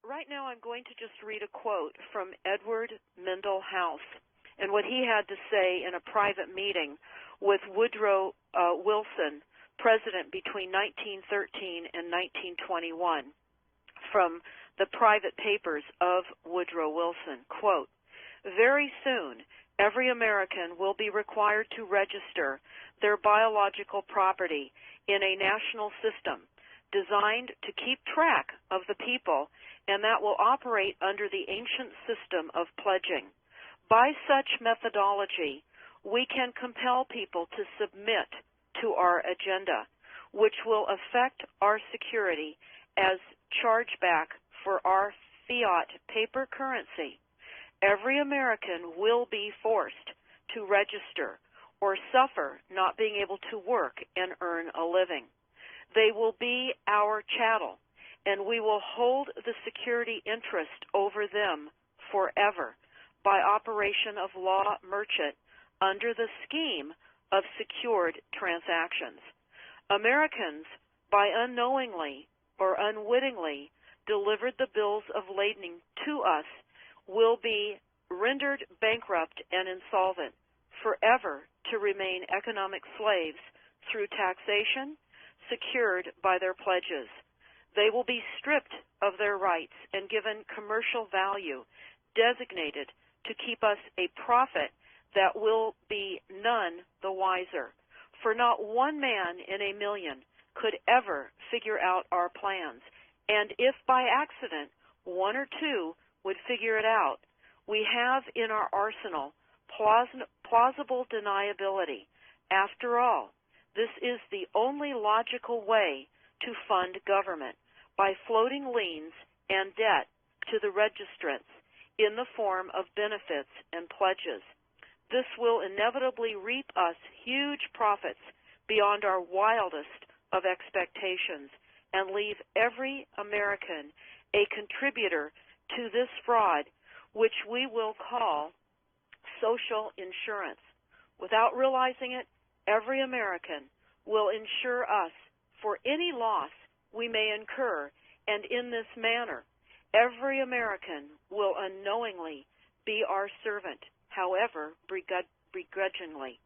right now I'm going to just read a quote from Edward Mendell House and what he had to say in a private meeting with Woodrow Wilson, president between 1913 and 1921, from the private papers of Woodrow Wilson. Quote, "Very soon, every American will be required to register their biological property in a national system designed to keep track of the people, and that will operate under the ancient system of pledging. By such methodology, we can compel people to submit to our agenda, which will affect our security as chargeback for our fiat paper currency. Every American will be forced to register or suffer not being able to work and earn a living. They will be our chattel, and we will hold the security interest over them forever by operation of law merchant under the scheme of secured transactions. Americans, by unknowingly or unwittingly delivered the bills of lading to us, will be rendered bankrupt and insolvent, forever to remain economic slaves through taxation secured by their pledges. They will be stripped of their rights and given commercial value, designated to keep us a profit that will be none the wiser. For not one man in a million could ever figure out our plans, and if by accident one or two would figure it out, we have in our arsenal plausible deniability. After all, this is the only logical way to fund government, by floating liens and debt to the registrants in the form of benefits and pledges. This will inevitably reap us huge profits beyond our wildest of expectations and leave every American a contributor to this fraud, which we will call social insurance. Without realizing it, every American will insure us for any loss we may incur, and in this manner, every American will unknowingly be our servant, however begrudgingly.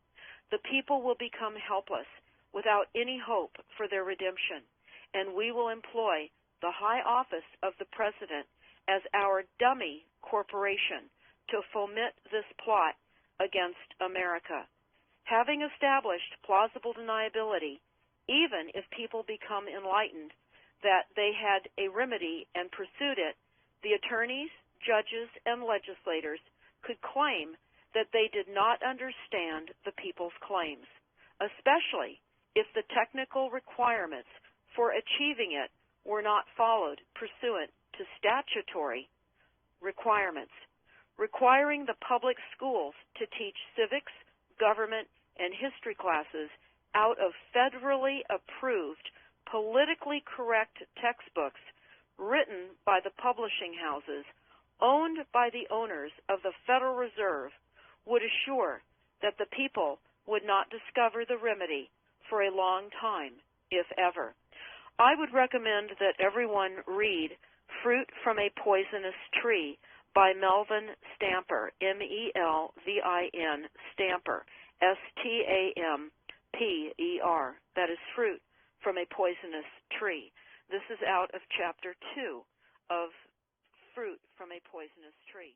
The people will become helpless, without any hope for their redemption, and we will employ the high office of the President as our dummy corporation to foment this plot against America. Having established plausible deniability, even if people become enlightened that they had a remedy and pursued it, the attorneys, judges, and legislators could claim that they did not understand the people's claims, especially if the technical requirements for achieving it were not followed pursuant to statutory requirements, requiring the public schools to teach civics, government, and history classes out of federally approved, politically correct textbooks written by the publishing houses owned by the owners of the Federal Reserve would assure that the people would not discover the remedy for a long time, if ever. I would recommend that everyone read Fruit from a Poisonous Tree by Melvin Stamper, M-E-L-V-I-N, Stamper, S-T-A-M-P-E-R. That is Fruit from a Poisonous Tree. This is out of Chapter 2 of Fruit from a Poisonous Tree.